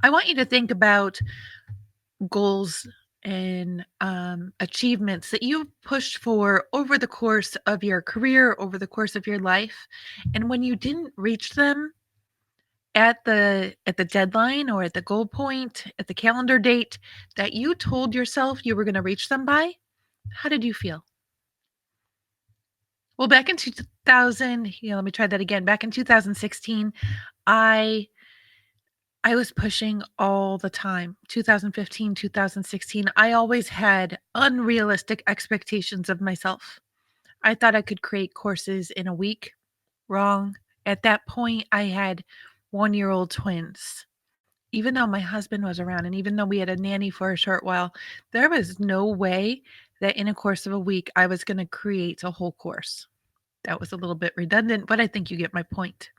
I want you to think about goals and achievements that you've pushed for over the course of your career, over the course of your life. And when you didn't reach them at the deadline or at the goal point, at the calendar date that you told yourself you were going to reach them by, how did you feel? Well, back in 2000, let me try that again. Back in 2016, I I was pushing all the time. 2015, 2016, I always had unrealistic expectations of myself. I thought I could create courses in a week. Wrong. At that point, I had 1-year-old twins. Even though my husband was around and even though we had a nanny for a short while, there was no way that in a course of a week I was going to create a whole course. That was a little bit redundant, but I think you get my point.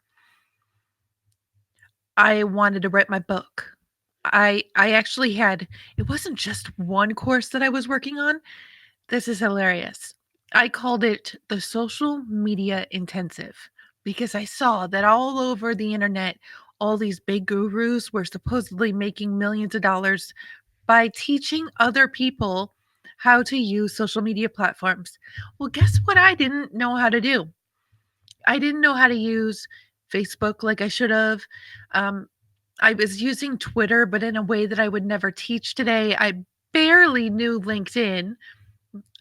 I wanted to write my book. I actually had it wasn't just one course that I was working on. This is hilarious. I called it the social media intensive because I saw that all over the internet, all these big gurus were supposedly making millions of dollars by teaching other people how to use social media platforms. Well, guess what I didn't know how to do? I didn't know how to use Facebook like I should have. Um, I was using Twitter, but in a way that I would never teach today. I barely knew LinkedIn.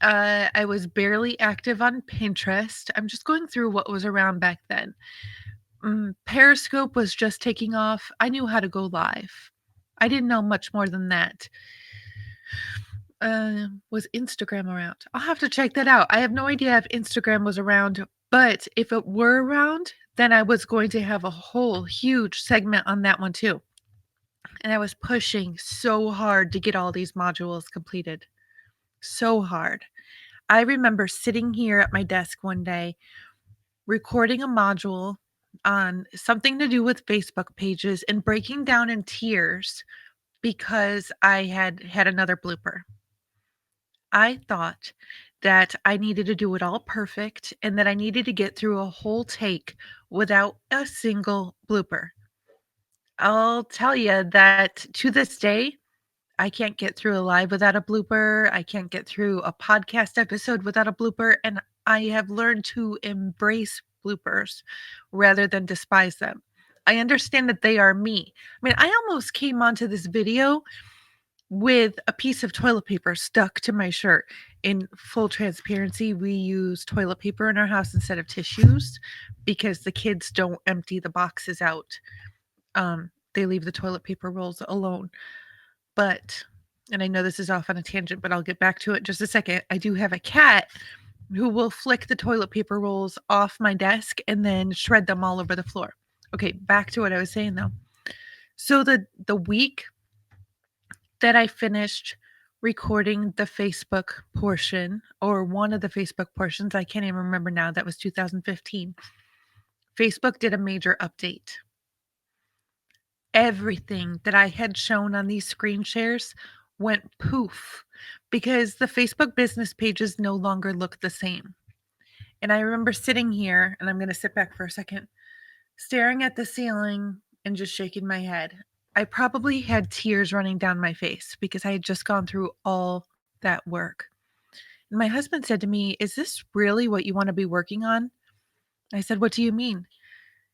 I was barely active on Pinterest. I'm just going through what was around back then. Periscope was just taking off. I knew how to go live. I didn't know much more than that. Was Instagram around? I'll have to check that out. I have no idea if Instagram was around, but if it were around, then I was going to have a whole huge segment on that one too. And I was pushing so hard to get all these modules completed. So hard. I remember sitting here at my desk one day recording a module on something to do with Facebook pages and breaking down in tears because I had another blooper. I thought that I needed to do it all perfect and that I needed to get through a whole take without a single blooper. I'll tell you that to this day, I can't get through a live without a blooper. I can't get through a podcast episode without a blooper. And I have learned to embrace bloopers rather than despise them. I understand that they are me. I mean, I almost came onto this video with a piece of toilet paper stuck to my shirt. In full transparency, we use toilet paper in our house instead of tissues because the kids don't empty the boxes out. They leave the toilet paper rolls alone. But, and I know this is off on a tangent, but I'll get back to it in just a second. I do have a cat who will flick the toilet paper rolls off my desk and then shred them all over the floor. Okay, back to what I was saying though. So the week that I finished recording the Facebook portion or one of the Facebook portions, I can't even remember now, that was 2015. Facebook did a major update. Everything that I had shown on these screen shares went poof because the Facebook business pages no longer look the same. And I remember sitting here, and I'm going to sit back for a second, staring at the ceiling and just shaking my head. I probably had tears running down my face because I had just gone through all that work. And my husband said to me, "Is this really what you want to be working on?" I said, "What do you mean?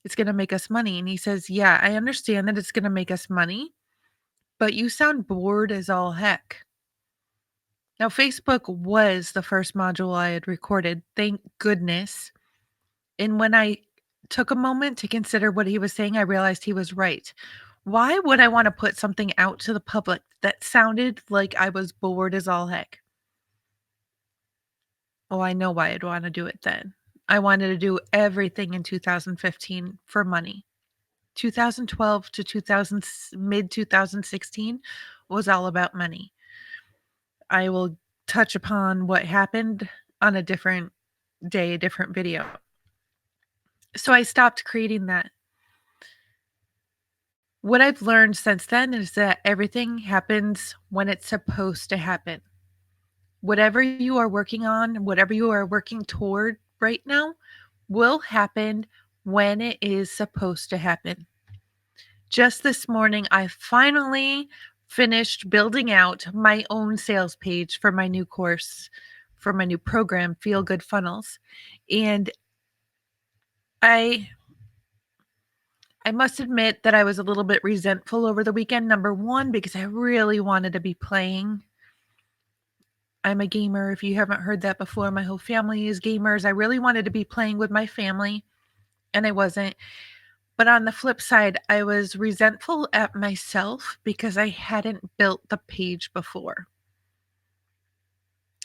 It's going to make us money." And he says, "Yeah, I understand that it's going to make us money, but you sound bored as all heck." Now, Facebook was the first module I had recorded, thank goodness. And when I took a moment to consider what he was saying, I realized he was right. Why would I want to put something out to the public that sounded like I was bored as all heck? Oh, I know why I'd want to do it then. I wanted to do everything in 2015 for money. 2012 to 2000 mid 2016 was all about money. I will touch upon what happened on a different day, a different video. So I stopped creating that. What I've learned since then is that everything happens when it's supposed to happen. Whatever you are working on, whatever you are working toward right now will happen when it is supposed to happen. Just this morning, I finally finished building out my own sales page for my new course, for my new program, Feel Good Funnels. And I I must admit that I was a little bit resentful over the weekend. Number 1, because I really wanted to be playing. I'm a gamer. If you haven't heard that before, my whole family is gamers. I really wanted to be playing with my family, and I wasn't. But on the flip side, I was resentful at myself because I hadn't built the page before.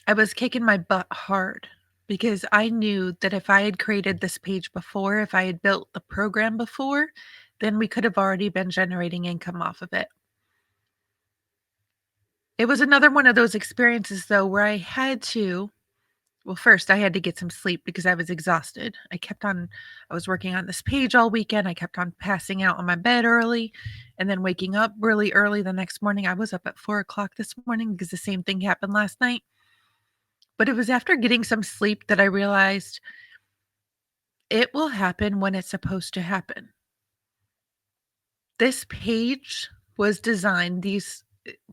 I was kicking my butt hard because I knew that if I had created this page before, if I had built the program before, then we could have already been generating income off of it. It was another one of those experiences, though, where I had to well, first, I had to get some sleep because I was exhausted. I was working on this page all weekend. I kept on passing out on my bed early and then waking up really early the next morning. I was up at 4 o'clock this morning because the same thing happened last night. But it was after getting some sleep that I realized it will happen when it's supposed to happen. This page was designed, these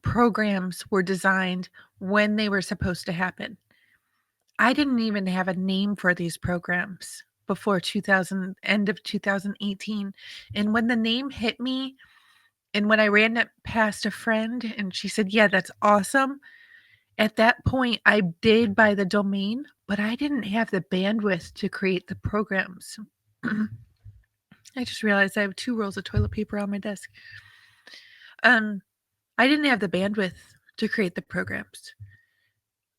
programs were designed when they were supposed to happen. I didn't even have a name for these programs before 2000 end of 2018, and when the name hit me, and when I ran it past a friend and she said, "Yeah, that's awesome." At that point, I did buy the domain, but I didn't have the bandwidth to create the programs. I just realized I have 2 rolls of toilet paper on my desk. Um, I didn't have the bandwidth to create the programs.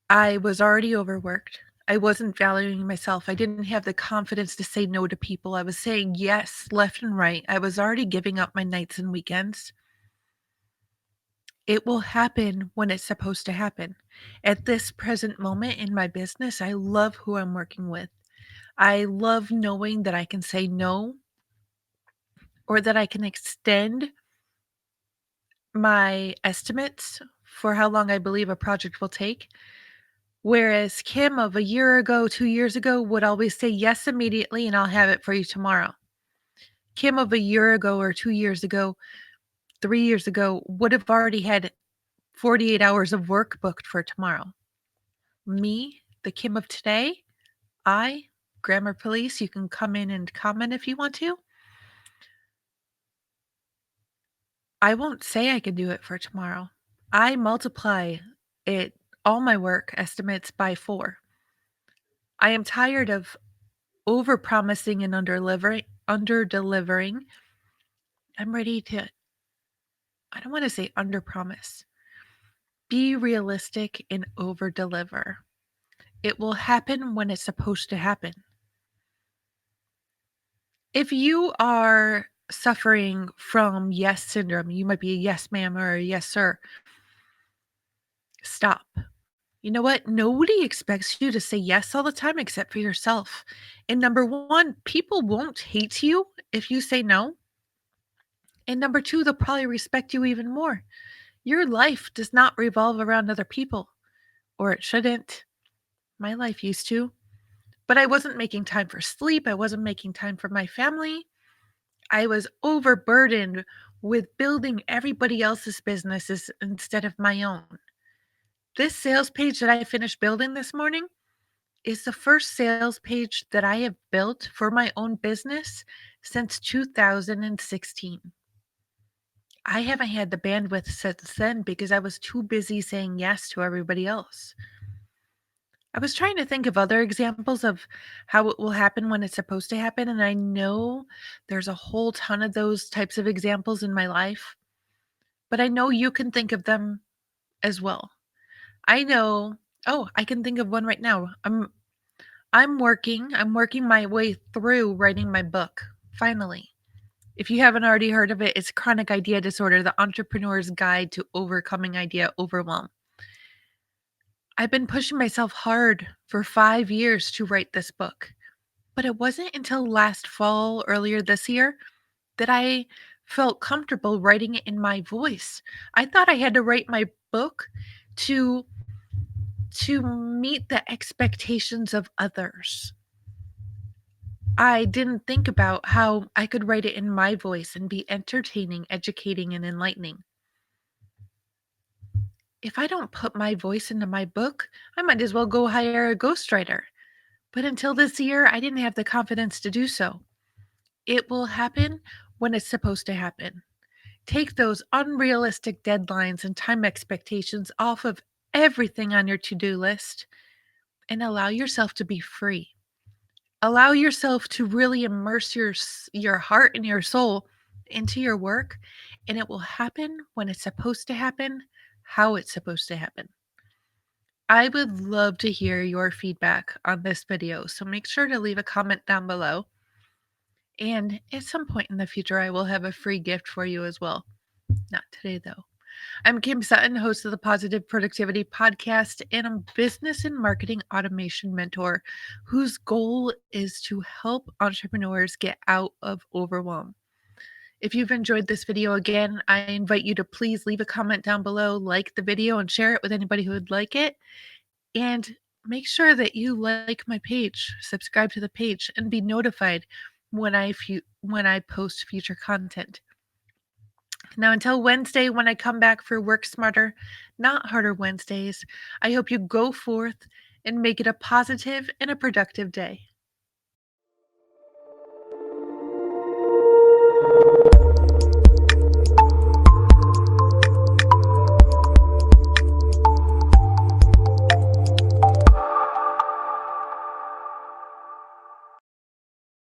I was already overworked. I wasn't valuing myself. I didn't have the confidence to say no to people. I was saying yes left and right. I was already giving up my nights and weekends. It will happen when it's supposed to happen. At this present moment in my business, I love who I'm working with. I love knowing that I can say no or that I can extend my estimates for how long I believe a project will take. Whereas Kim of a year ago, 2 years ago would always say yes immediately and I'll have it for you tomorrow. Kim of a year ago or 2 years ago, 3 years ago would have already had 48 hours of work booked for tomorrow. Me, the Kim of today, I, grammar police, you can come in and comment if you want to. I won't say I can do it for tomorrow. I multiply it, all my work estimates by 4. I am tired of over-promising and under-delivering. I'm ready to I don't wanna say under-promise. Be realistic and over-deliver. It will happen when it's supposed to happen. If you are suffering from yes syndrome, you might be a yes ma'am or a yes sir. Stop. You know what? Nobody expects you to say yes all the time except for yourself. And number 1, people won't hate you if you say no. And number 2, they'll probably respect you even more. Your life does not revolve around other people, or it shouldn't. My life used to, but I wasn't making time for sleep. I wasn't making time for my family. I was overburdened with building everybody else's businesses instead of my own. This sales page that I finished building this morning is the first sales page that I have built for my own business since 2016. I haven't had the bandwidth since then because I was too busy saying yes to everybody else. I was trying to think of other examples of how it will happen when it's supposed to happen, and I know there's a whole ton of those types of examples in my life, but I know you can think of them as well. I know I can think of one right now. I'm working my way through writing my book, finally. If you haven't already heard of it, it's Chronic Idea Disorder: The Entrepreneur's Guide to Overcoming Idea Overwhelm. I've been pushing myself hard for 5 years to write this book, but it wasn't until last fall, earlier this year, that I felt comfortable writing it in my voice. I thought I had to write my book to meet the expectations of others. I didn't think about how I could write it in my voice and be entertaining, educating, and enlightening. If I don't put my voice into my book, I might as well go hire a ghostwriter. But until this year, I didn't have the confidence to do so. It will happen when it's supposed to happen. Take those unrealistic deadlines and time expectations off of everything on your to do list and allow yourself to be free. Allow yourself to really immerse your heart and your soul into your work, and it will happen when it's supposed to happen, how it's supposed to happen. I would love to hear your feedback on this video, so make sure to leave a comment down below. And at some point in the future, I will have a free gift for you as well. Not today, though. I'm Kim Sutton, host of the Positive Productivity Podcast, and I'm business and marketing automation mentor whose goal is to help entrepreneurs get out of overwhelm. If you've enjoyed this video again, I invite you to please leave a comment down below, like the video, and share it with anybody who would like it. And make sure that you like my page, subscribe to the page, and be notified when I post future content. Now, until Wednesday, when I come back for Work Smarter, Not Harder Wednesdays, I hope you go forth and make it a positive and a productive day.